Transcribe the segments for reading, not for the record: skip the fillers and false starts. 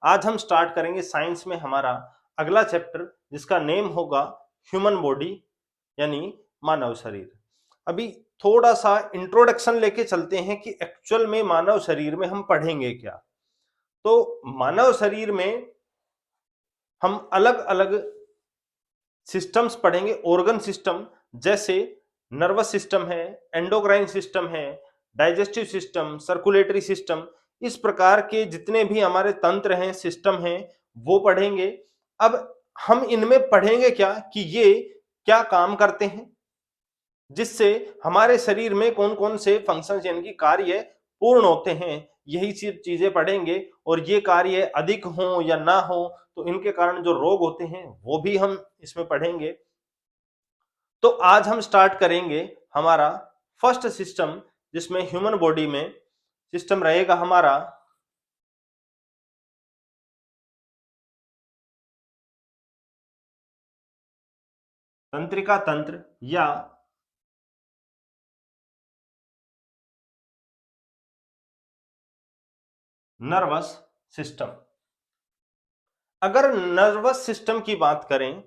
आज हम स्टार्ट करेंगे साइंस में हमारा अगला चैप्टर, जिसका नेम होगा ह्यूमन बॉडी, यानी मानव शरीर। अभी थोड़ा सा इंट्रोडक्शन लेके चलते हैं कि एक्चुअल में मानव शरीर में हम पढ़ेंगे क्या। तो मानव शरीर में हम अलग अलग सिस्टम्स पढ़ेंगे, ऑर्गन सिस्टम, जैसे नर्वस सिस्टम है, एंडोक्राइन सिस्टम है, डाइजेस्टिव सिस्टम, सर्कुलेटरी सिस्टम। इस प्रकार के जितने भी हमारे तंत्र हैं, सिस्टम हैं, वो पढ़ेंगे। अब हम इनमें पढ़ेंगे क्या कि ये क्या काम करते हैं, जिससे हमारे शरीर में कौन कौन से फंक्शंस यानी कि कार्य पूर्ण होते हैं, यही चीजें पढ़ेंगे। और ये कार्य अधिक हो या ना हो तो इनके कारण जो रोग होते हैं वो भी हम इसमें पढ़ेंगे। तो आज हम स्टार्ट करेंगे हमारा फर्स्ट सिस्टम, जिसमें ह्यूमन बॉडी में सिस्टम रहेगा हमारा तंत्रिका तंत्र या नर्वस सिस्टम। अगर नर्वस सिस्टम की बात करें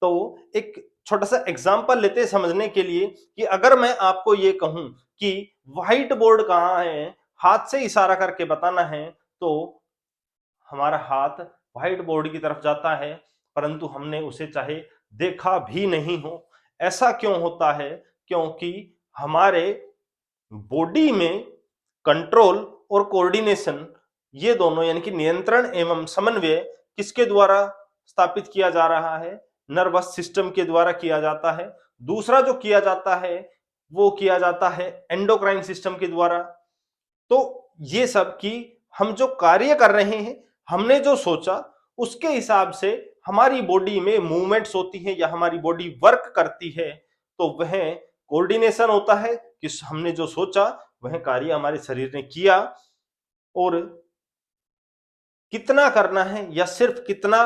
तो एक छोटा सा एग्जांपल लेते हैं समझने के लिए, कि अगर मैं आपको ये कहूं कि व्हाइट बोर्ड कहाँ है, हाथ से इशारा करके बताना है, तो हमारा हाथ व्हाइट बोर्ड की तरफ जाता है, परंतु हमने उसे चाहे देखा भी नहीं हो। ऐसा क्यों होता है? क्योंकि हमारे बॉडी में कंट्रोल और कोऑर्डिनेशन, ये दोनों यानी कि नियंत्रण एवं समन्वय किसके द्वारा स्थापित किया जा रहा है? नर्वस सिस्टम के द्वारा किया जाता है। दूसरा जो किया जाता है वो किया जाता है एंडोक्राइन सिस्टम के द्वारा। तो ये सब की हम जो कार्य कर रहे हैं, हमने जो सोचा उसके हिसाब से हमारी बॉडी में मूवमेंट्स होती हैं या हमारी बॉडी वर्क करती है, तो वह कोऑर्डिनेशन होता है कि हमने जो सोचा वह कार्य हमारे शरीर ने किया। और कितना करना है या सिर्फ कितना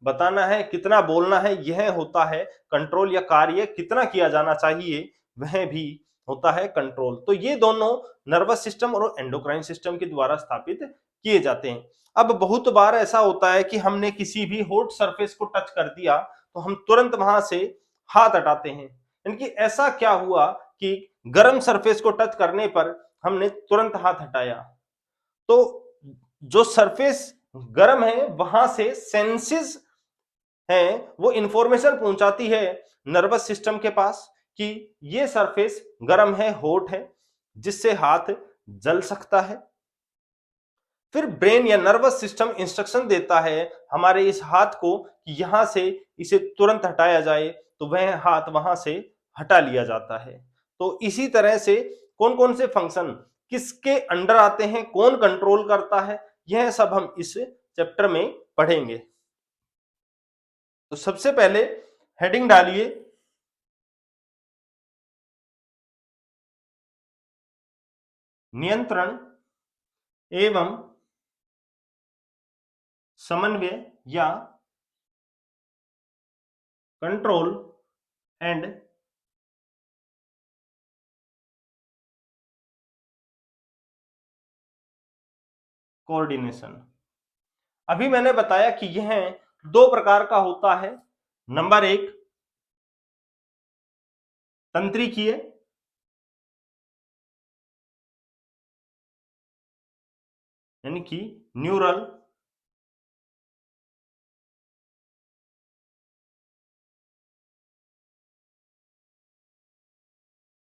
बताना है, कितना बोलना है, यह होता है कंट्रोल, या कार्य कितना किया जाना चाहिए वह भी होता है कंट्रोल। तो ये दोनों नर्वस सिस्टम और एंडोक्राइन सिस्टम के द्वारा स्थापित किए जाते हैं। अब बहुत बार ऐसा होता है कि हमने किसी भी हॉट सरफेस को टच कर दिया तो हम तुरंत वहां से हाथ हटाते हैं, यानी कि ऐसा क्या हुआ कि गर्म सरफेस को टच करने पर हमने तुरंत हाथ हटाया। तो जो सरफेस गर्म है वहां से सेंसेस हैं, वो इंफॉर्मेशन पहुंचाती है नर्वस सिस्टम के पास कि ये सरफेस गर्म है, हॉट है, जिससे हाथ जल सकता है। फिर ब्रेन या नर्वस सिस्टम इंस्ट्रक्शन देता है हमारे इस हाथ को कि यहां से इसे तुरंत हटाया जाए, तो वह हाथ वहां से हटा लिया जाता है। तो इसी तरह से कौन कौन से फंक्शन किसके अंडर आते हैं, कौन कंट्रोल करता है, यह सब हम इस चैप्टर में पढ़ेंगे। तो सबसे पहले हेडिंग डालिए नियंत्रण एवं समन्वय या कंट्रोल एंड कोऑर्डिनेशन। अभी मैंने बताया कि यह दो प्रकार का होता है। नंबर एक तंत्रिकीय, यानी कि न्यूरल,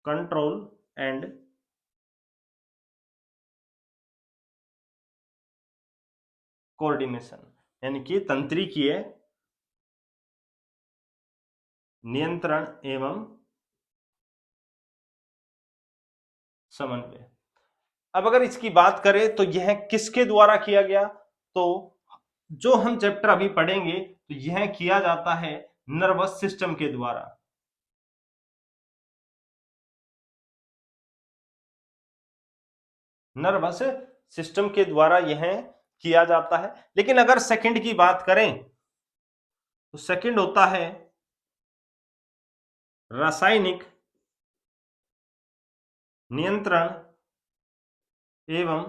कंट्रोल एंड कोऑर्डिनेशन, यानी कि तंत्रिकीय, नियंत्रण एवं समन्वय। अब अगर इसकी बात करें तो यह किसके द्वारा किया गया, तो जो हम चैप्टर अभी पढ़ेंगे तो यह किया जाता है नर्वस सिस्टम के द्वारा। नर्वस सिस्टम के द्वारा यह किया जाता है। लेकिन अगर सेकंड की बात करें तो सेकंड होता है रासायनिक नियंत्रण एवं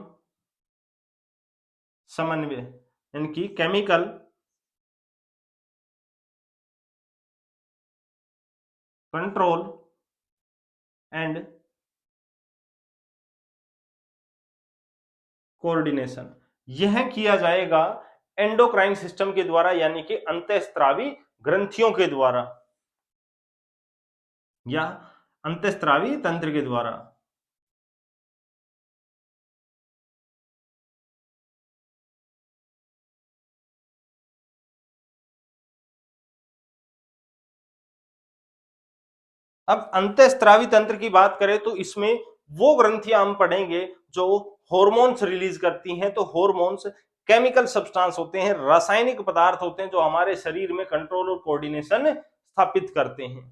समन्वय। यानी कि केमिकल कंट्रोल एंड कोऑर्डिनेशन, यह किया जाएगा एंडोक्राइन सिस्टम के द्वारा, यानी कि अंतःस्त्रावी ग्रंथियों के द्वारा या अंतःस्त्रावी तंत्र के द्वारा। अब अंतःस्त्रावी तंत्र की बात करें तो इसमें वो ग्रंथियां हम पढ़ेंगे जो हॉर्मोन्स रिलीज करती हैं। तो हॉर्मोन्स केमिकल सब्सटेंस होते हैं, रासायनिक पदार्थ होते हैं जो हमारे शरीर में कंट्रोल और कोऑर्डिनेशन स्थापित करते हैं।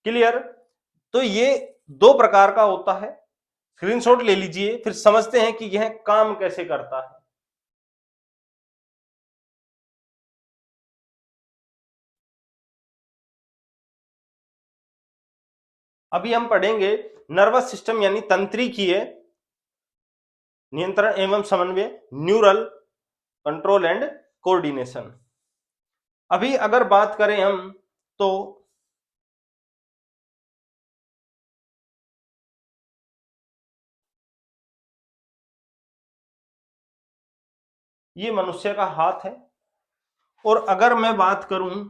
क्लियर? तो ये दो प्रकार का होता है। स्क्रीनशॉट ले लीजिए, फिर समझते हैं कि यह काम कैसे करता है। अभी हम पढ़ेंगे नर्वस सिस्टम यानी तंत्रिकीय नियंत्रण एवं समन्वय, न्यूरल कंट्रोल एंड कोऑर्डिनेशन। अभी अगर बात करें हम तो ये मनुष्य का हाथ है, और अगर मैं बात करूं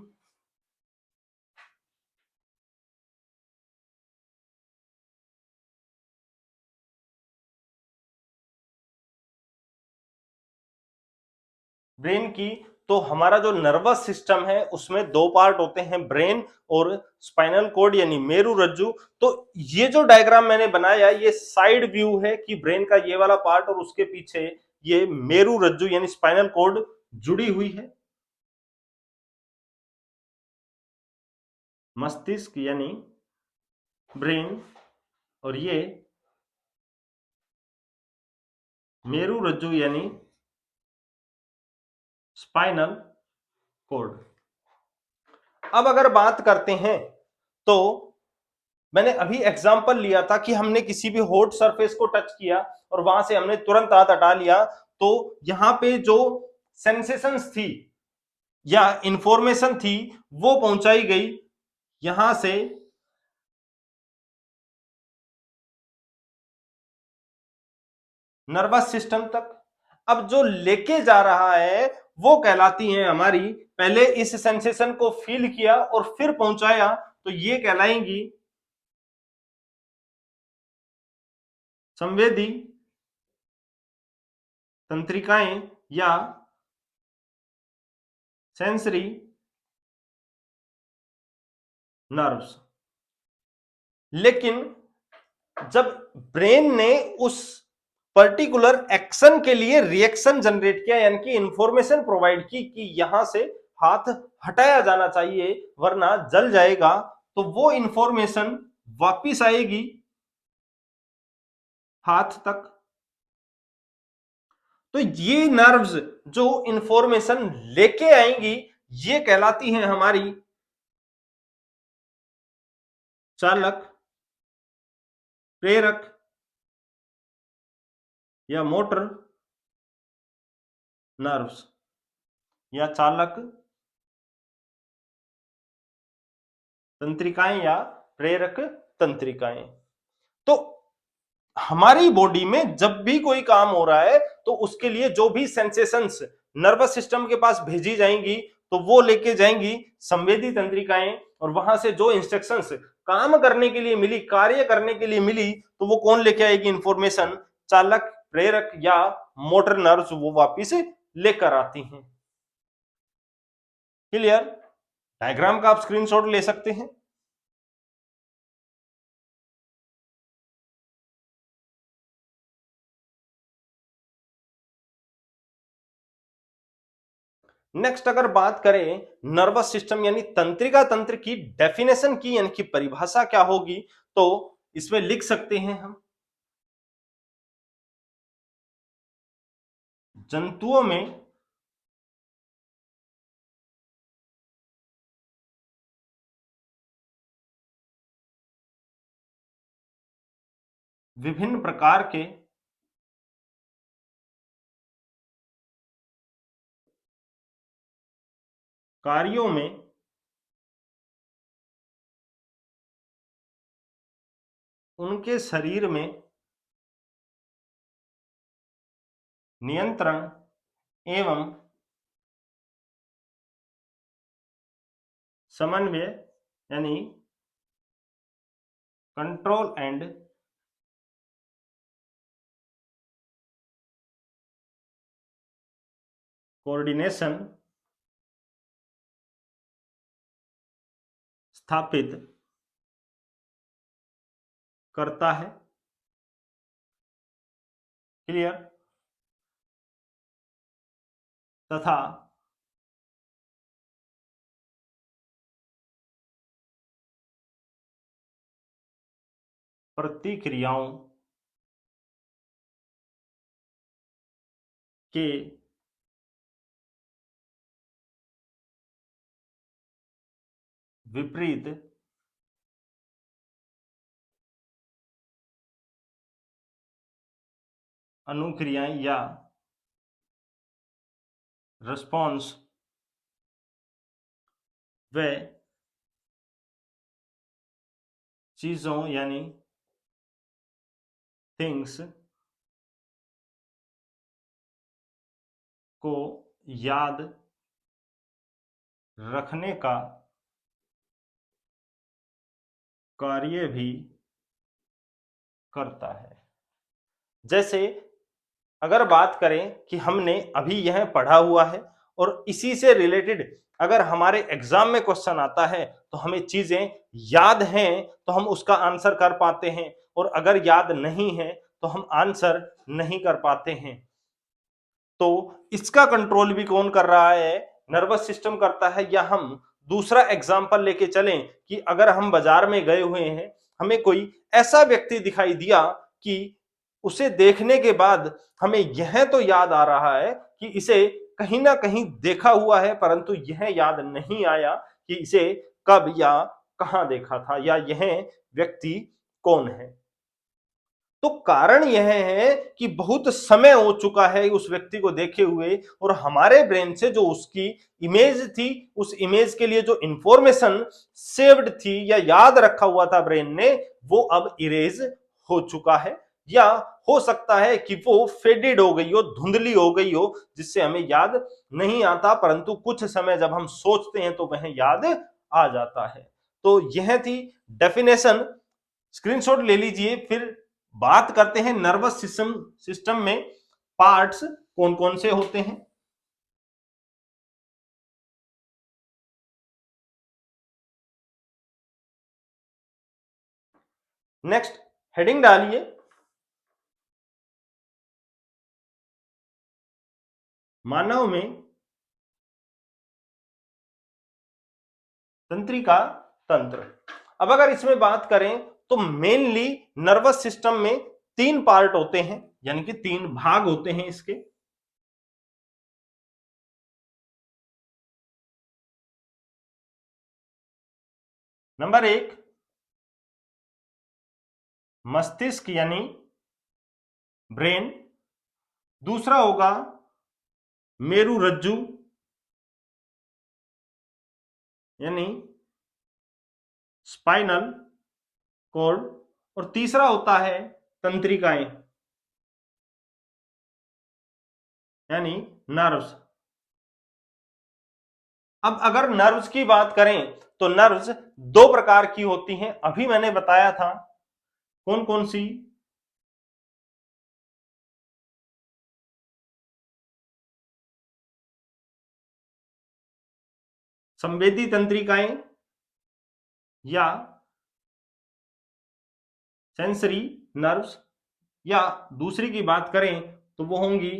ब्रेन की, तो हमारा जो नर्वस सिस्टम है उसमें दो पार्ट होते हैं, ब्रेन और स्पाइनल कॉर्ड यानी मेरु रज्जु। तो ये जो डायग्राम मैंने बनाया ये साइड व्यू है कि ब्रेन का ये वाला पार्ट और उसके पीछे ये मेरु रज्जु यानी स्पाइनल कॉर्ड जुड़ी हुई है। मस्तिष्क यानी ब्रेन और ये मेरु रज्जु यानी स्पाइनल कॉर्ड। अब अगर बात करते हैं तो मैंने अभी एग्जांपल लिया था कि हमने किसी भी हॉट सरफेस को टच किया और वहां से हमने तुरंत हाथ हटा लिया, तो यहां पे जो सेंसेशंस थी या इंफॉर्मेशन थी वो पहुंचाई गई यहां से नर्वस सिस्टम तक। अब जो लेके जा रहा है वो कहलाती है हमारी, पहले इस सेंसेशन को फील किया और फिर पहुंचाया, तो ये कहलाएंगी संवेदी तंत्रिकाएं या सेंसरी नर्व्स। लेकिन जब ब्रेन ने उस पर्टिकुलर एक्शन के लिए रिएक्शन जनरेट किया, यानी कि इंफॉर्मेशन प्रोवाइड की कि यहां से हाथ हटाया जाना चाहिए वरना जल जाएगा, तो वो इंफॉर्मेशन वापिस आएगी हाथ तक। तो ये नर्व्स जो इंफॉर्मेशन लेके आएंगी ये कहलाती हैं हमारी चालक, प्रेरक या मोटर नर्व्स या चालक तंत्रिकाएं या प्रेरक तंत्रिकाएं। तो हमारी बॉडी में जब भी कोई काम हो रहा है तो उसके लिए जो भी सेंसेशंस नर्वस सिस्टम के पास भेजी जाएंगी तो वो लेके जाएंगी संवेदी तंत्रिकाएं, और वहां से जो इंस्ट्रक्शंस काम करने के लिए मिली, कार्य करने के लिए मिली, तो वो कौन लेके आएगी इंफॉर्मेशन? चालक, प्रेरक या मोटर नर्व्स वो वापिस लेकर आती हैं। क्लियर? डायग्राम का आप स्क्रीनशॉट ले सकते हैं। नेक्स्ट अगर बात करें नर्वस सिस्टम यानी तंत्रिका तंत्र की डेफिनेशन की, यानी कि परिभाषा क्या होगी, तो इसमें लिख सकते हैं हम, जंतुओं में विभिन्न प्रकार के कार्यों में उनके शरीर में नियंत्रण एवं समन्वय यानी कंट्रोल एंड कोऑर्डिनेशन स्थापित करता है। क्लियर? तथा प्रतिक्रियाओं के विपरीत अनुक्रियाएं या रिस्पॉन्स व चीजों यानी थिंग्स को याद रखने का कार्य भी करता है। जैसे अगर बात करें कि हमने अभी यह पढ़ा हुआ है और इसी से रिलेटेड अगर हमारे एग्जाम में क्वेश्चन आता है तो हमें चीजें याद हैं तो हम उसका आंसर कर पाते हैं, और अगर याद नहीं है तो हम आंसर नहीं कर पाते हैं। तो इसका कंट्रोल भी कौन कर रहा है? नर्वस सिस्टम करता है। या हम दूसरा एग्जाम्पल लेके चलें कि अगर हम बाजार में गए हुए हैं, हमें कोई ऐसा व्यक्ति दिखाई दिया कि उसे देखने के बाद हमें यह तो याद आ रहा है कि इसे कहीं ना कहीं देखा हुआ है, परंतु यह याद नहीं आया कि इसे कब या कहां देखा था या यह व्यक्ति कौन है। तो कारण यह है कि बहुत समय हो चुका है उस व्यक्ति को देखे हुए, और हमारे ब्रेन से जो उसकी इमेज थी, उस इमेज के लिए जो इंफॉर्मेशन सेव्ड थी या याद रखा हुआ था ब्रेन ने, वो अब इरेज हो चुका है। या हो सकता है कि वो फेडेड हो गई हो, धुंधली हो गई हो, जिससे हमें याद नहीं आता, परंतु कुछ समय जब हम सोचते हैं तो वह याद आ जाता है। तो यह थी डेफिनेशन। स्क्रीनशॉट ले लीजिए। फिर बात करते हैं नर्वस सिस्टम में पार्ट्स कौन कौन से होते हैं। नेक्स्ट हेडिंग डालिए, मानव में तंत्रिका तंत्र। अब अगर इसमें बात करें तो मेनली नर्वस सिस्टम में तीन पार्ट होते हैं, यानी कि तीन भाग होते हैं इसके। नंबर एक, मस्तिष्क यानी ब्रेन। दूसरा होगा मेरुरज्जु यानी स्पाइनल कॉर्ड। और तीसरा होता है तंत्रिकाएं यानी नर्व्स। अब अगर नर्व्स की बात करें तो नर्व्स दो प्रकार की होती हैं, अभी मैंने बताया था। कौन कौन सी? संवेदी तंत्रिकाएं या सेंसरी नर्व्स। या दूसरी की बात करें तो वो होंगी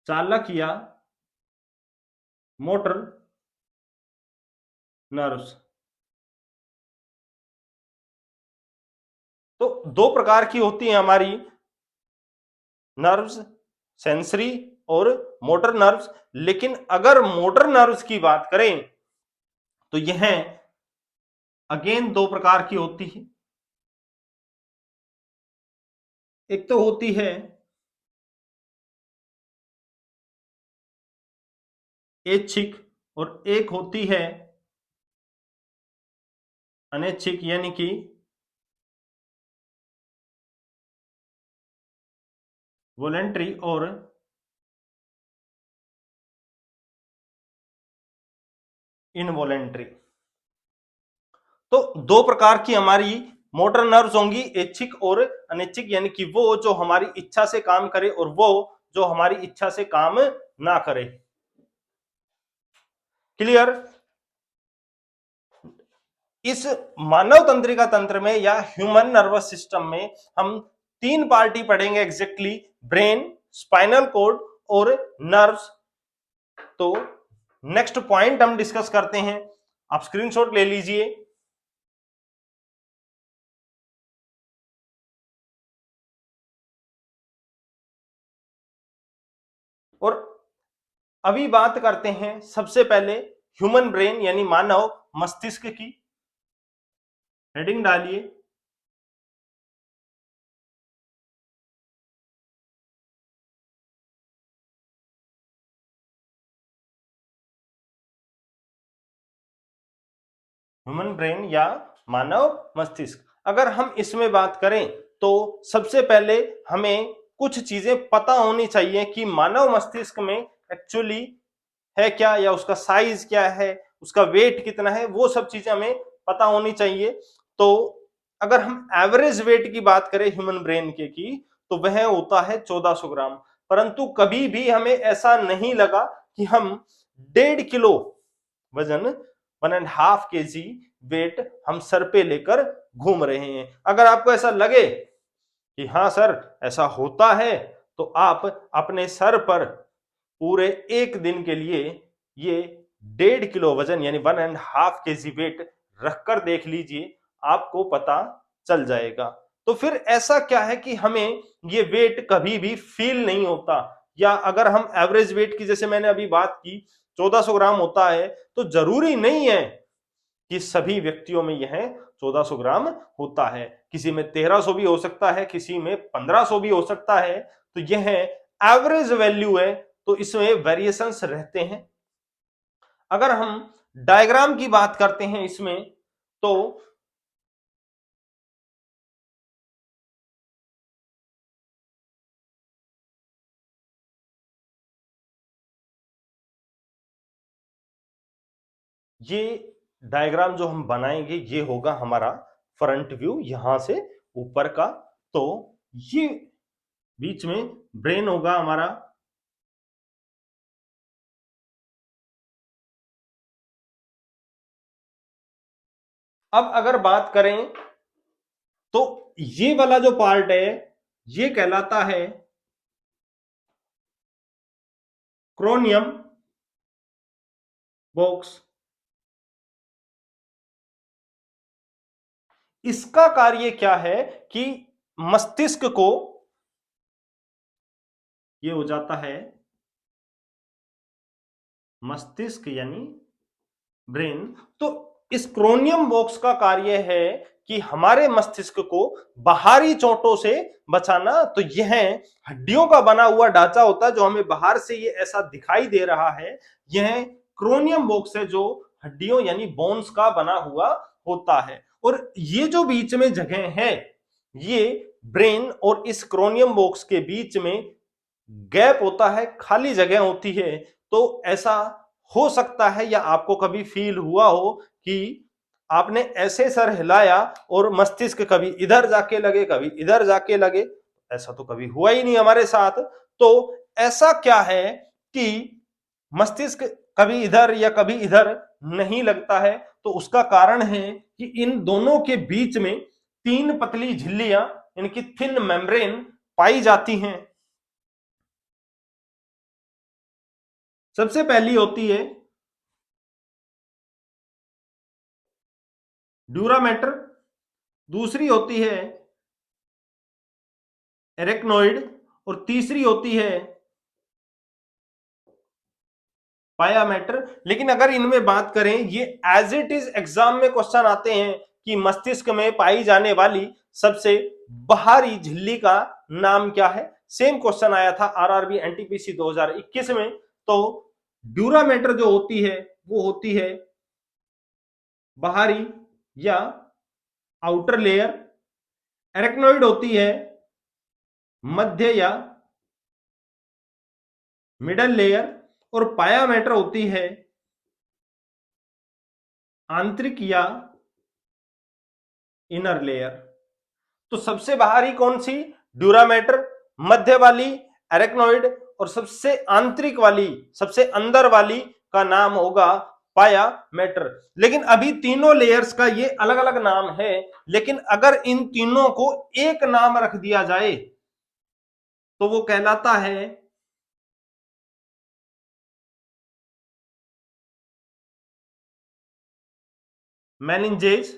चालक या मोटर नर्व्स। तो दो प्रकार की होती हैं हमारी नर्व्स, सेंसरी और मोटर नर्व्स। लेकिन अगर मोटर नर्व्स की बात करें तो यह अगेन दो प्रकार की होती है। एक तो होती है ऐच्छिक और एक होती है अनैच्छिक, यानी कि वॉलेंट्री और इनवॉलेंट्री। तो दो प्रकार की हमारी मोटर नर्व्स होंगी, ऐच्छिक और अनैच्छिक, यानी कि वो जो हमारी इच्छा से काम करे और वो जो हमारी इच्छा से काम ना करे। क्लियर? इस मानव तंत्रिका तंत्र में या ह्यूमन नर्वस सिस्टम में हम तीन पार्टी पढ़ेंगे एग्जैक्टली, ब्रेन, स्पाइनल कोड और नर्व्स। तो नेक्स्ट पॉइंट हम डिस्कस करते हैं, आप स्क्रीनशॉट ले लीजिए। और अभी बात करते हैं सबसे पहले ह्यूमन ब्रेन यानी मानव मस्तिष्क की। हेडिंग डालिए, ह्यूमन ब्रेन या मानव मस्तिष्क। अगर हम इसमें बात करें तो सबसे पहले हमें कुछ चीजें पता होनी चाहिए कि मानव मस्तिष्क में एक्चुअली है क्या, या उसका साइज क्या है, उसका वेट कितना है, वो सब चीजें हमें पता होनी चाहिए। तो अगर हम एवरेज वेट की बात करें ह्यूमन ब्रेन के की, तो वह होता है 1400 ग्राम। परंतु कभी भी हमें ऐसा नहीं लगा कि हम 1.5 किलो वजन, 1.5 kg वेट हम सर पे लेकर घूम रहे हैं। अगर आपको ऐसा लगे कि हाँ सर ऐसा होता है, तो आप अपने सर पर पूरे एक दिन के लिए ये 1.5 किलो वजन यानी 1.5 kg वेट रखकर देख लीजिए, आपको पता चल जाएगा। तो फिर ऐसा क्या है कि हमें ये वेट कभी भी फील नहीं होता, या अगर हम एवरेज वेट की जैसे मैंने अभी बात की 1400 ग्राम होता है, तो जरूरी नहीं है कि सभी व्यक्तियों में यह 1400 ग्राम होता है। किसी में 1300 भी हो सकता है, किसी में 1500 भी हो सकता है। तो यह एवरेज वैल्यू है, तो इसमें वेरिएशंस रहते हैं। अगर हम डायग्राम की बात करते हैं इसमें, तो ये डायग्राम जो हम बनाएंगे ये होगा हमारा फ्रंट व्यू, यहां से ऊपर का। तो ये बीच में ब्रेन होगा हमारा, अब अगर बात करें तो ये वाला जो पार्ट है ये कहलाता है क्रोनियम बॉक्स। इसका कार्य क्या है कि मस्तिष्क को, ये हो जाता है मस्तिष्क यानी ब्रेन। तो इस क्रोनियम बॉक्स का कार्य है कि हमारे मस्तिष्क को बाहरी चोटों से बचाना। तो यह हड्डियों का बना हुआ ढांचा होता है, जो हमें बाहर से ये ऐसा दिखाई दे रहा है, यह क्रोनियम बॉक्स है जो हड्डियों यानी बोन्स का बना हुआ होता है। और ये जो बीच में जगह है, ये ब्रेन और इस क्रोनियम बॉक्स के बीच में गैप होता है, खाली जगह होती है। तो ऐसा हो सकता है या आपको कभी फील हुआ हो कि आपने ऐसे सर हिलाया और मस्तिष्क कभी इधर जाके लगे कभी इधर जाके लगे। ऐसा तो कभी हुआ ही नहीं हमारे साथ। तो ऐसा क्या है कि मस्तिष्क कभी इधर या कभी इधर नहीं लगता है, तो उसका कारण है कि इन दोनों के बीच में तीन पतली झिल्लियां, इनकी थिन मेम्ब्रेन पाई जाती हैं। सबसे पहली होती है ड्यूरामेटर, दूसरी होती है एरेक्नोइड, और तीसरी होती है पायामेटर। लेकिन अगर इनमें बात करें, ये एज इट इज एग्जाम में क्वेश्चन आते हैं कि मस्तिष्क में पाई जाने वाली सबसे बाहरी झिल्ली का नाम क्या है। सेम क्वेश्चन आया था आरआरबी एनटीपीसी 2021 में। तो ड्यूरामेटर जो होती है वो होती है बाहरी या आउटर लेयर, एरेक्नोइड होती है मध्य या मिडल लेयर, और पायामेटर होती है आंतरिक या इनर लेयर। तो सबसे बाहरी कौन सी? ड्यूरामेटर। मध्य वाली एरेक्नोइड, और सबसे आंतरिक वाली, सबसे अंदर वाली का नाम होगा पायामेटर। लेकिन अभी तीनों लेयर्स का ये अलग अलग नाम है, लेकिन अगर इन तीनों को एक नाम रख दिया जाए तो वो कहलाता है मेनिंजेज।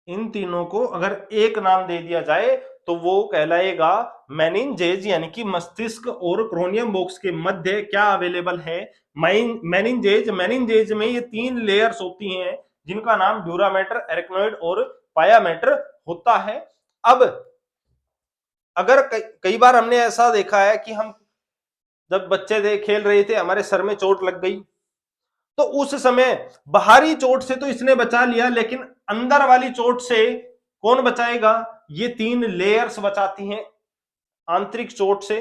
इन तीनों को अगर एक नाम दे दिया जाए तो वो कहलाएगा मेनिंजेज, यानी कि मस्तिष्क और क्रोनियम बॉक्स के मध्य क्या अवेलेबल है? मेनिंजेज। मेनिंजेज में ये तीन लेयर्स होती हैं जिनका नाम ड्यूरामेटर, एरेक्नोइड और पायामेटर होता है। अब अगर कई बार हमने ऐसा देखा है कि हम जब बच्चे थे, खेल रहे थे, हमारे सर में चोट लग गई, तो उस समय बाहरी चोट से तो इसने बचा लिया, लेकिन अंदर वाली चोट से कौन बचाएगा? ये तीन लेयर्स बचाती हैं आंतरिक चोट से।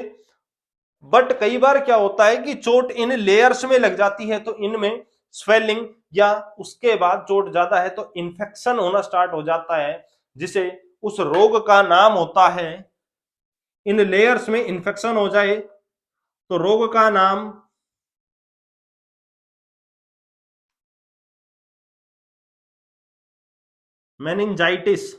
बट कई बार क्या होता है कि चोट इन लेयर्स में लग जाती है तो इनमें स्वेलिंग, या उसके बाद चोट ज्यादा है तो इन्फेक्शन होना स्टार्ट हो जाता है, जिसे उस रोग का नाम होता है, इन लेयर्स में इन्फेक्शन हो जाए तो रोग का नाम मेनिंजाइटिस।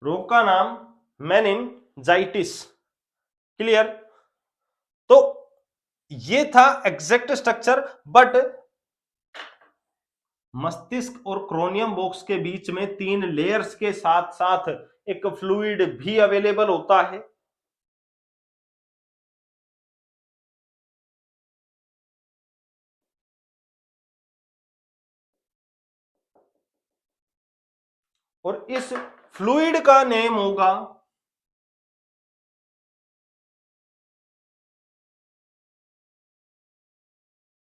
रोग का नाम मेनिंजाइटिस। क्लियर? तो ये था एग्जैक्ट स्ट्रक्चर। बट मस्तिष्क और क्रोनियम बॉक्स के बीच में तीन लेयर्स के साथ साथ एक फ्लूइड भी अवेलेबल होता है। और इस फ्लूइड का नेम होगा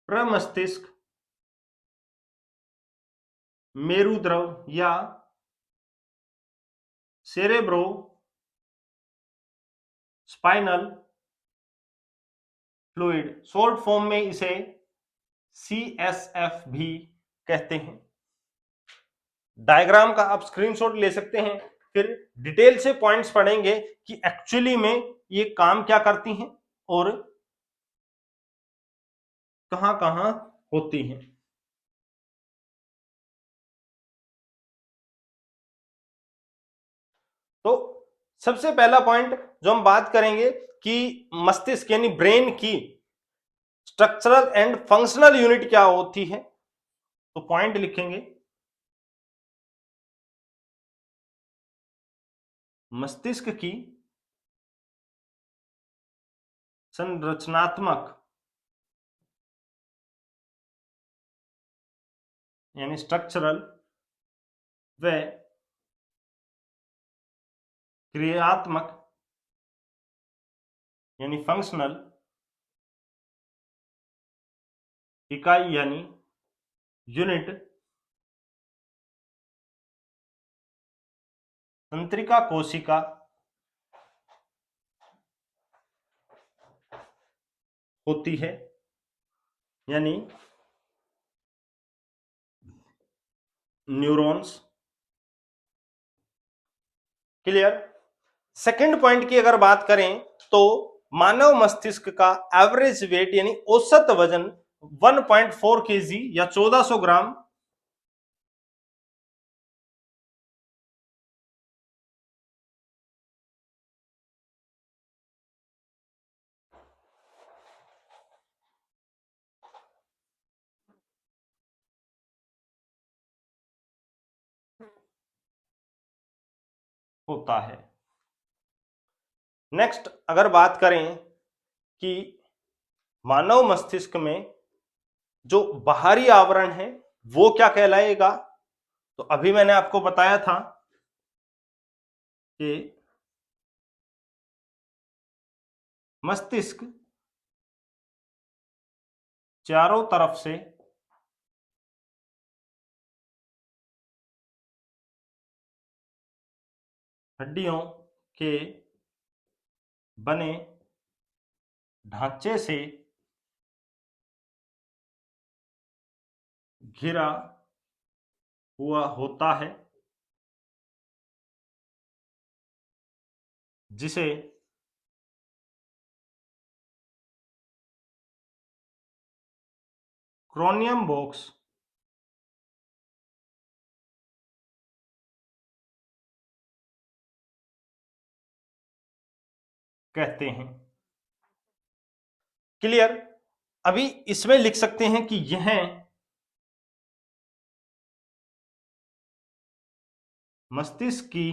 प्रमस्तिष्क मेरुद्रव या cerebro spinal fluid. Short form में इसे CSF भी कहते हैं। डायग्राम का आप स्क्रीनशॉट ले सकते हैं, फिर डिटेल से पॉइंट्स पढ़ेंगे कि एक्चुअली में ये काम क्या करती हैं और कहां कहां होती हैं। तो सबसे पहला पॉइंट जो हम बात करेंगे कि मस्तिष्क यानी ब्रेन की स्ट्रक्चरल एंड फंक्शनल यूनिट क्या होती है, तो पॉइंट लिखेंगे मस्तिष्क की संरचनात्मक यानी स्ट्रक्चरल व क्रियात्मक यानी फंक्शनल इकाई यानी यूनिट तंत्रिका कोशिका होती है, यानी न्यूरॉन्स। क्लियर? सेकंड पॉइंट की अगर बात करें तो मानव मस्तिष्क का एवरेज वेट यानी औसत वजन 1.4 kg या 1400 ग्राम होता है। नेक्स्ट अगर बात करें कि मानव मस्तिष्क में जो बाहरी आवरण है वो क्या कहलाएगा, तो अभी मैंने आपको बताया था कि मस्तिष्क चारों तरफ से हड्डियों के बने ढांचे से घिरा हुआ होता है, जिसे क्रोनियम बॉक्स कहते हैं। क्लियर? अभी इसमें लिख सकते हैं कि यह मस्तिष्क की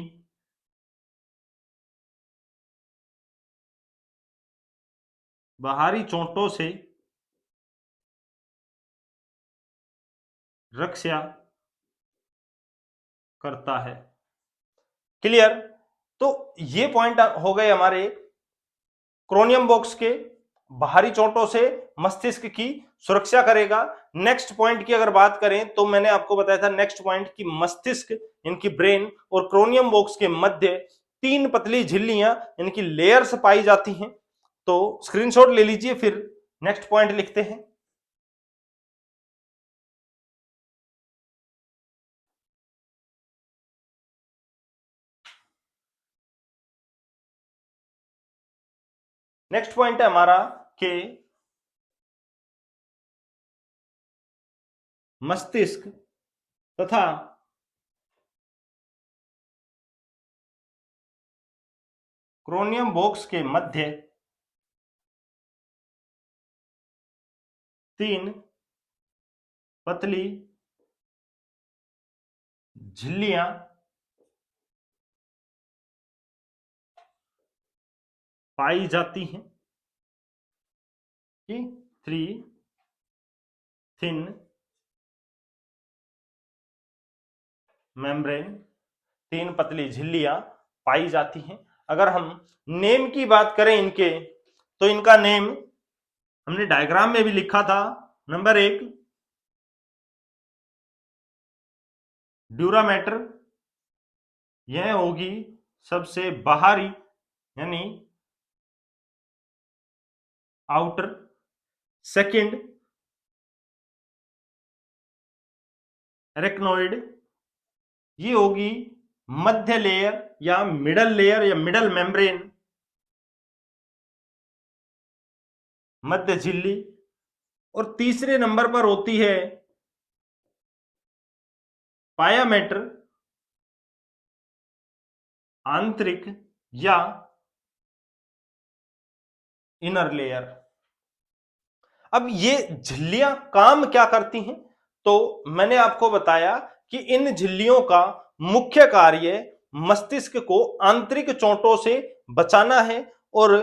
बाहरी चोटों से रक्षा करता है। क्लियर? तो ये पॉइंट हो गए हमारे क्रोनियम बॉक्स के बाहरी चोटों से मस्तिष्क की सुरक्षा करेगा। नेक्स्ट पॉइंट की अगर बात करें तो मैंने आपको बताया था नेक्स्ट पॉइंट की मस्तिष्क इनकी ब्रेन और क्रोनियम बॉक्स के मध्य तीन पतली झिल्लियां इनकी लेयर्स पाई जाती हैं। तो स्क्रीनशॉट ले लीजिए, फिर नेक्स्ट पॉइंट लिखते हैं। नेक्स्ट पॉइंट है हमारा कि मस्तिष्क तथा क्रोनियम बॉक्स के मध्य तीन पतली झिल्लियां पाई जाती हैं कि थ्री थिन मेम्ब्रेन, तीन पतली झिल्लियां पाई जाती हैं। अगर हम नेम की बात करें इनके, तो इनका नेम हमने डायग्राम में भी लिखा था। नंबर एक ड्यूरामेटर, यह होगी सबसे बाहरी यानी आउटर। सेकंड एरेक्नोइड, ये होगी मध्य लेयर या मिडल मेम्ब्रेन, मध्य झिल्ली। और तीसरे नंबर पर होती है पायामेटर, आंतरिक या इनर लेयर। अब ये झिल्लियां काम क्या करती हैं? तो मैंने आपको बताया कि इन झिल्लियों का मुख्य कार्य मस्तिष्क को आंतरिक चोटों से बचाना है और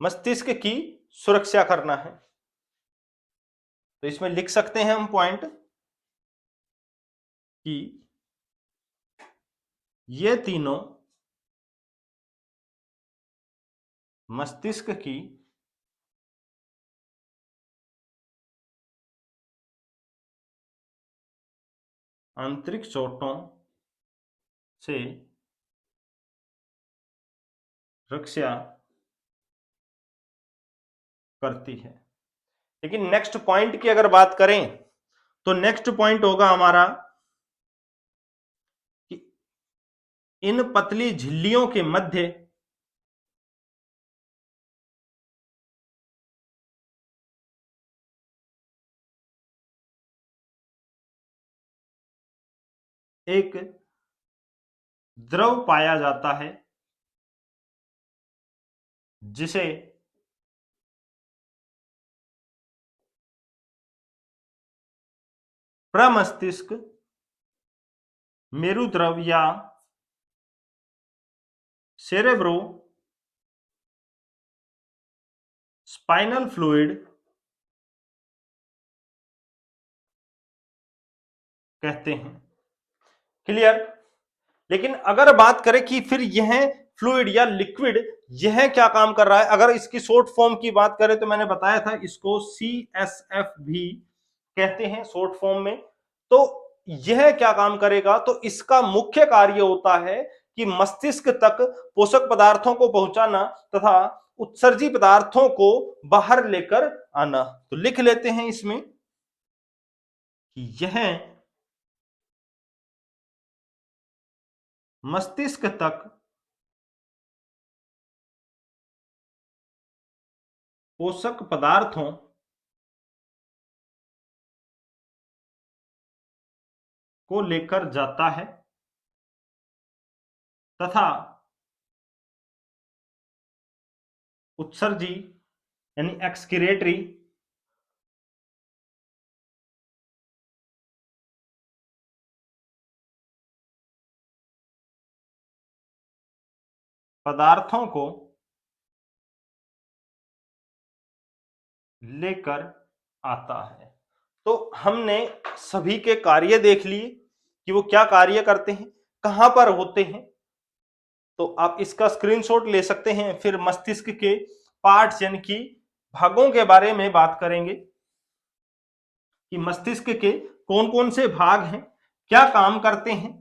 मस्तिष्क की सुरक्षा करना है। तो इसमें लिख सकते हैं हम पॉइंट कि ये तीनों मस्तिष्क की आंतरिक चोटों से रक्षा करती है। लेकिन नेक्स्ट पॉइंट की अगर बात करें तो नेक्स्ट पॉइंट होगा हमारा कि इन पतली झिल्लियों के मध्य एक द्रव पाया जाता है, जिसे प्रमस्तिष्क मेरुद्रव या सेरेब्रो स्पाइनल फ्लूइड कहते हैं। क्लियर। लेकिन अगर बात करें कि फिर यह फ्लूइड या लिक्विड यह क्या काम कर रहा है, अगर इसकी शॉर्ट फॉर्म की बात करें तो मैंने बताया था इसको CSF भी कहते हैं शॉर्ट फॉर्म में। तो यह क्या काम करेगा, तो इसका मुख्य कार्य होता है कि मस्तिष्क तक पोषक पदार्थों को पहुंचाना तथा उत्सर्जी पदार्थों को बाहर लेकर आना। तो लिख लेते हैं इसमें कि यह मस्तिष्क तक पोषक पदार्थों को लेकर जाता है तथा उत्सर्जी यानी एक्सक्रीटरी पदार्थों को लेकर आता है। तो हमने सभी के कार्य देख लिए कि वो क्या कार्य करते हैं, कहां पर होते हैं। तो आप इसका स्क्रीनशॉट ले सकते हैं। फिर मस्तिष्क के पार्ट्स यानी कि भागों के बारे में बात करेंगे कि मस्तिष्क के कौन कौन से भाग हैं, क्या काम करते हैं।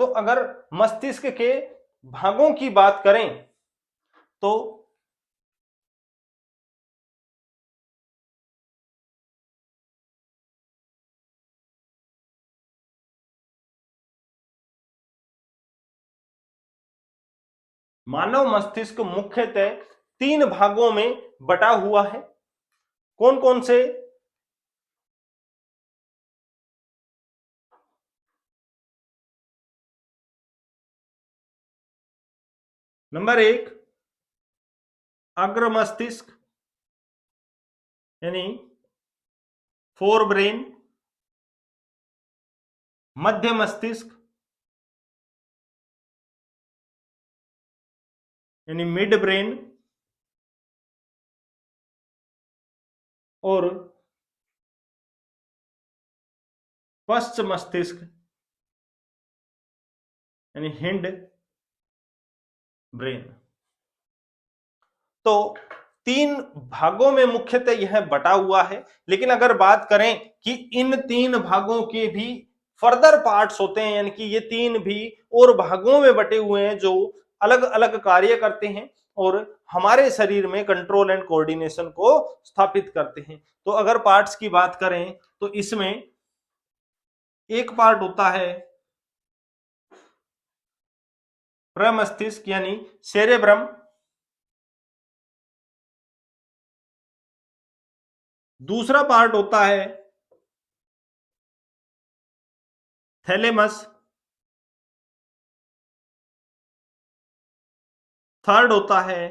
तो अगर मस्तिष्क के भागों की बात करें तो मानव मस्तिष्क मुख्यतः 3 भागों में बटा हुआ है। कौन कौन से? नंबर 1 अग्र मस्तिष्क यानी फोर ब्रेन, मध्य मस्तिष्क यानी मिड ब्रेन और पश्च मस्तिष्क यानी हिंड ब्रेन। तो 3 भागों में मुख्यतः यह बटा हुआ है। लेकिन अगर बात करें कि इन 3 भागों के भी फर्दर पार्ट्स होते हैं, यानी कि ये 3 भी और भागों में बटे हुए हैं जो अलग अलग कार्य करते हैं और हमारे शरीर में कंट्रोल एंड कोऑर्डिनेशन को स्थापित करते हैं। तो अगर पार्ट्स की बात करें तो इसमें एक पार्ट होता है प्रमस्तिष्क यानी सेरेब्रम, दूसरा पार्ट होता है थैलेमस, थर्ड होता है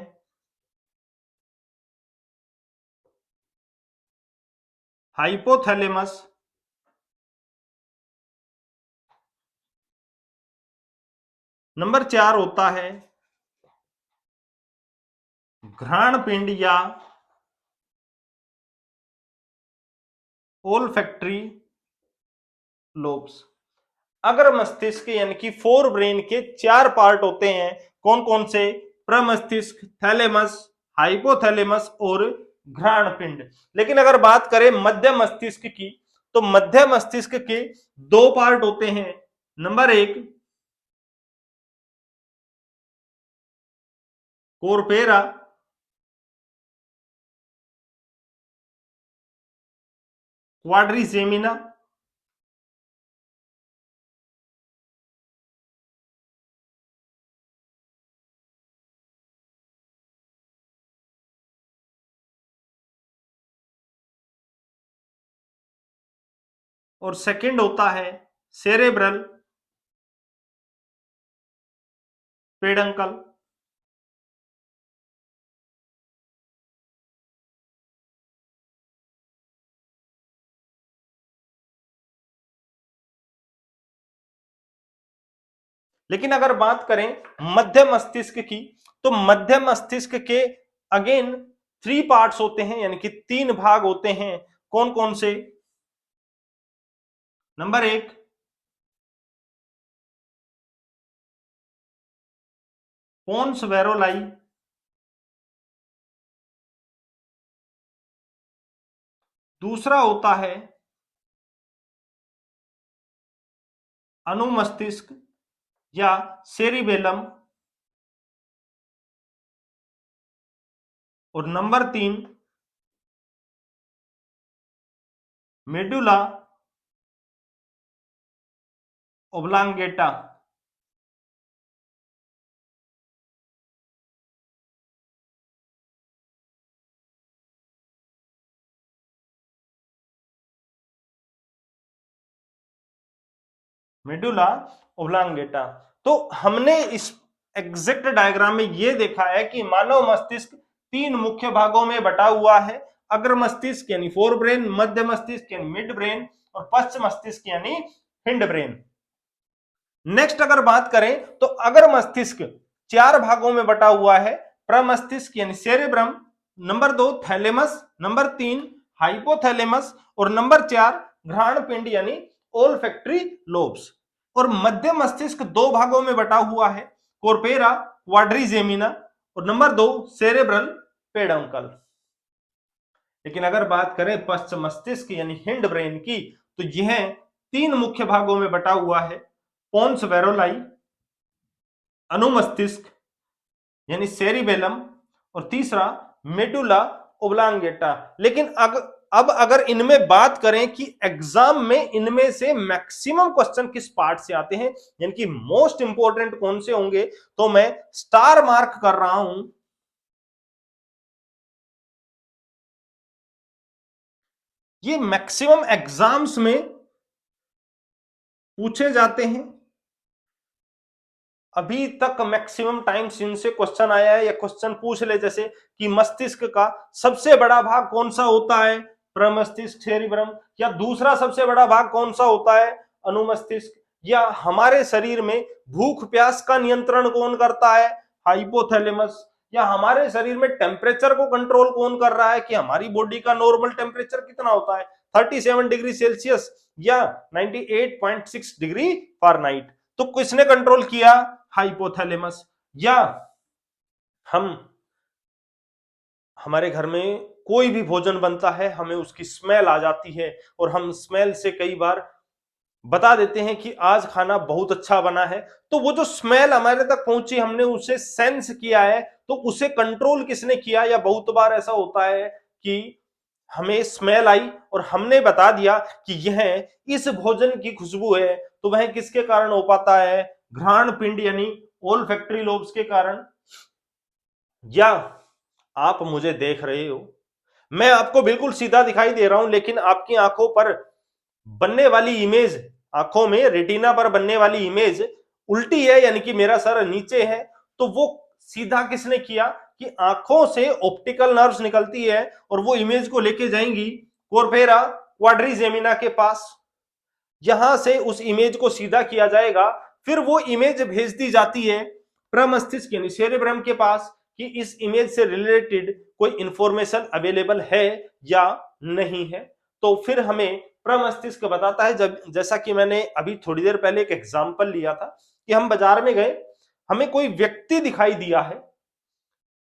हाइपोथैलेमस, नंबर 4 होता है घ्राण पिंड या ओल्फैक्टरी लोब्स। अगर मस्तिष्क यानी कि फोर ब्रेन के 4 पार्ट होते हैं। कौन कौन से? प्रमस्तिष्क, थैलेमस, हाइपोथैलेमस और घ्राण पिंड। लेकिन अगर बात करें मध्य मस्तिष्क की तो मध्य मस्तिष्क के 2 पार्ट होते हैं। नंबर 1 कोरपेरा, क्वाड्रिसेमिना और सेकंड होता है सेरेब्रल पेडंकल। लेकिन अगर बात करें मध्य मस्तिष्क की तो मध्य मस्तिष्क के अगेन थ्री पार्ट्स होते हैं, यानी कि 3 भाग होते हैं। कौन कौन से? नंबर 1 पोन्स वेरोलाई, दूसरा होता है अनुमस्तिष्क या सेरिबेलम, और number 3 medulla oblongata. Medulla oblongata. तो हमने इस एग्जैक्ट डायग्राम में यह देखा है कि मानव मस्तिष्क 3 मुख्य भागों में बटा हुआ है। अग्र मस्तिष्क यानी फोर ब्रेन, मध्य मस्तिष्क यानी मिड ब्रेन, और पश्च मस्तिष्क यानी हिंड ब्रेन। नेक्स्ट अगर बात करें तो अगर मस्तिष्क 4 भागों में बटा हुआ है। प्रमस्तिष्क यानी cerebrum, number 2 thalamus, number 3 hypothalamus, और नंबर 4 घ्राण पिंड यानी ओल्फैक्टरी लोब्स। और मध्य मस्तिष्क 2 भागों में बटा हुआ है, कोर्पेरा क्वाड्रिजेमिना, और नंबर 2 सेरेब्रल पेडंकल। लेकिन अगर बात करें पश्च मस्तिष्क यानी हिंड ब्रेन की, तो यह 3 मुख्य भागों में बटा हुआ है, पोन्स वेरोलाई, अनुमस्तिष्क यानी सेरिबेलम, और तीसरा मेडुला ओब्लांगेटा। लेकिन अब अगर इनमें बात करें कि एग्जाम में इनमें से मैक्सिमम क्वेश्चन किस पार्ट से आते हैं, यानी कि मोस्ट इंपोर्टेंट कौन से होंगे, तो मैं स्टार मार्क कर रहा हूं ये मैक्सिमम एग्जाम्स में पूछे जाते हैं। अभी तक मैक्सिमम टाइम्स इनसे क्वेश्चन आया है, या क्वेश्चन पूछ ले जैसे कि मस्तिष्क का सबसे बड़ा भाग कौन सा होता है, प्रमस्तिष्क सेरिब्रम, या दूसरा सबसे बड़ा भाग कौन सा होता है, अनुमस्तिष्क, या हमारे शरीर में भूख प्यास का नियंत्रण कौन करता है, हाइपोथैलेमस, या हमारे शरीर में टेम्परेचर को कंट्रोल कौन कर रहा है कि हमारी बॉडी का नॉर्मल टेम्परेचर कितना होता है, 37 डिग्री सेल्सियस या 98.6 डिग्री फारेनहाइट। तो किसने कंट्रोल किया, हाइपोथैलेमस। या हम हमारे घर में कोई भी भोजन बनता है, हमें उसकी स्मेल आ जाती है, और हम स्मेल से कई बार बता देते हैं कि आज खाना बहुत अच्छा बना है। तो वो जो स्मेल हमारे तक पहुंची, हमने उसे सेंस किया है, तो उसे कंट्रोल किसने किया। या बहुत बार ऐसा होता है कि हमें स्मेल आई और हमने बता दिया कि यह इस भोजन की खुशबू है, तो वह किसके कारण हो पाता है, घ्राण पिंड यानी ओल्फैक्टरी लोब्स के कारण। या आप मुझे देख रहे हो, मैं आपको बिल्कुल सीधा दिखाई दे रहा हूं, लेकिन आपकी आंखों पर बनने वाली इमेज, आंखों में रेटिना पर बनने वाली इमेज उल्टी है, यानी कि मेरा सर नीचे है। तो वो सीधा किसने किया कि आंखों से ऑप्टिकल नर्व्स निकलती है और वो इमेज को लेके जाएंगी कोर्पेरा क्वाड्रिजेमिना के पास। यहां से उस इमेज को सीधा किया जाएगा, फिर वो इमेज भेज दी जाती है प्रमस्तिष्क यानी सेरेब्रम के पास कि इस इमेज से रिलेटेड कोई इंफॉर्मेशन अवेलेबल है या नहीं है। तो फिर हमें प्रमस्तिष्क बताता है, जब जैसा कि मैंने अभी थोड़ी देर पहले एक एग्जांपल लिया था कि हम बाजार में गए, हमें कोई व्यक्ति दिखाई दिया है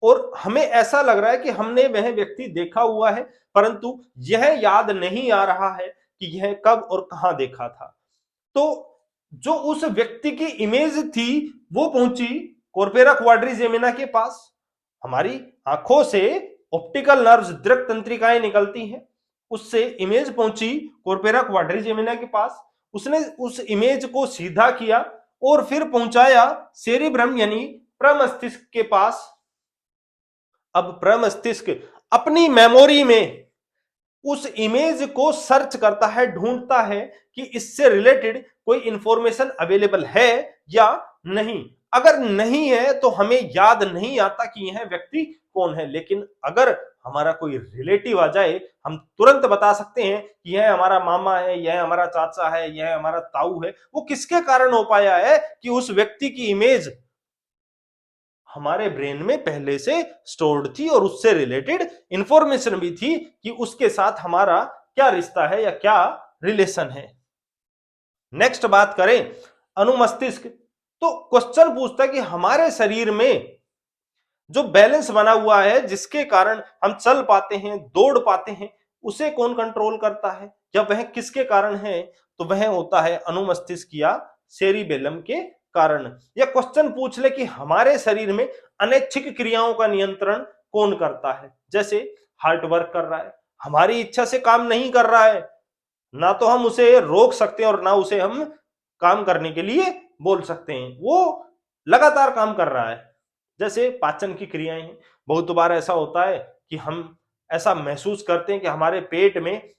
और हमें ऐसा लग रहा है कि हमने वह व्यक्ति देखा हुआ है, परंतु यह याद नहीं आ रहा है कि यह कब और कहां देखा था। तो जो उस व्यक्ति की इमेज थी वो पहुंची कॉर्पेरा क्वाड्रिजेमिना के पास। हमारी आंखों से ऑप्टिकल नर्व्स दृक तंत्रिकाएं निकलती हैं, उससे इमेज पहुंची कॉर्पेरा क्वाड्रिजेमिना के पास। उसने उस इमेज को सीधा किया और फिर पहुंचाया सेरिब्रम यानी प्रमस्तिष्क के पास। अब प्रमस्तिष्क अपनी मेमोरी में उस इमेज को सर्च करता है, ढूंढता है कि इससे रिलेटेड कोई इंफॉर्मेशन अवेलेबल है या नहीं। अगर नहीं है तो हमें याद नहीं आता कि यह व्यक्ति कौन है, लेकिन अगर हमारा कोई रिलेटिव आ जाए, हम तुरंत बता सकते हैं कि यह हमारा मामा है, यह हमारा चाचा है, यह हमारा ताऊ है। वो किसके कारण हो पाया है कि उस व्यक्ति की इमेज हमारे ब्रेन में पहले से स्टोर्ड थी और उससे रिलेटेड इंफॉर्मेशन भी थी कि उसके साथ हमारा क्या रिश्ता है या क्या रिलेशन है। नेक्स्ट बात करें अनुमस्तिष्क, तो क्वेश्चन पूछता है कि हमारे शरीर में जो बैलेंस बना हुआ है जिसके कारण हम चल पाते हैं, दौड़ पाते हैं, उसे कौन कंट्रोल करता है या वह किसके कारण है? तो वह होता है अनुमस्तिष्क या सेरिबेलम के कारण। या क्वेश्चन पूछ ले कि हमारे शरीर में अनैच्छिक क्रियाओं का नियंत्रण कौन करता है? जैसे हार्ट वर्क कर रहा है, हमारी इच्छा से काम नहीं कर रहा है, ना तो हम उसे रोक सकते हैं और ना उसे हम काम करने के लिए बोल सकते हैं, वो लगातार काम कर रहा है। जैसे पाचन की क्रियाएं हैं, बहुत बार ऐसा होता है कि हम ऐसा महसूस करते हैं कि हमारे पेट में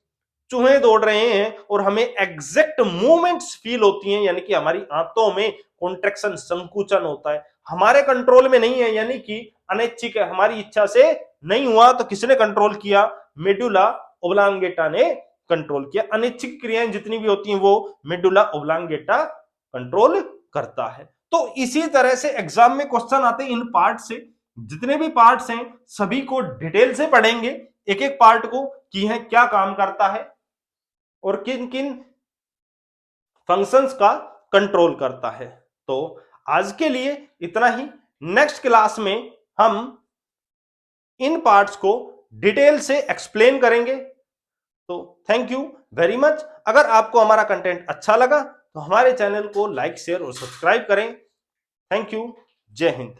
चूहे दौड़ रहे हैं और हमें एग्जैक्ट मूवमेंट्स फील होती हैं, यानी कि हमारी आंतों में कॉन्ट्रैक्शन, संकुचन होता है, हमारे कंट्रोल में नहीं है, यानी कि अनैच्छिक है, हमारी इच्छा से नहीं हुआ। तो किसने कंट्रोल किया? मेडुला ओब्लांगेटा ने कंट्रोल किया। अनैच्छिक क्रियाएं जितनी भी होती हैं वो मेडुला ओब्लांगेटा कंट्रोल करता है। तो इसी तरह से एग्जाम में क्वेश्चन आते हैं इन पार्ट से, जितने भी पार्ट्स हैं सभी को डिटेल से पढ़ेंगे, एक एक पार्ट को कि है क्या काम करता है और किन किन फंक्शंस का कंट्रोल करता है। तो आज के लिए इतना ही। नेक्स्ट क्लास में हम इन पार्ट्स को डिटेल से एक्सप्लेन करेंगे। तो थैंक यू वेरी मच। अगर आपको हमारा कंटेंट अच्छा लगा तो हमारे चैनल को लाइक, शेयर और सब्सक्राइब करें। Thank you. जय हिंद।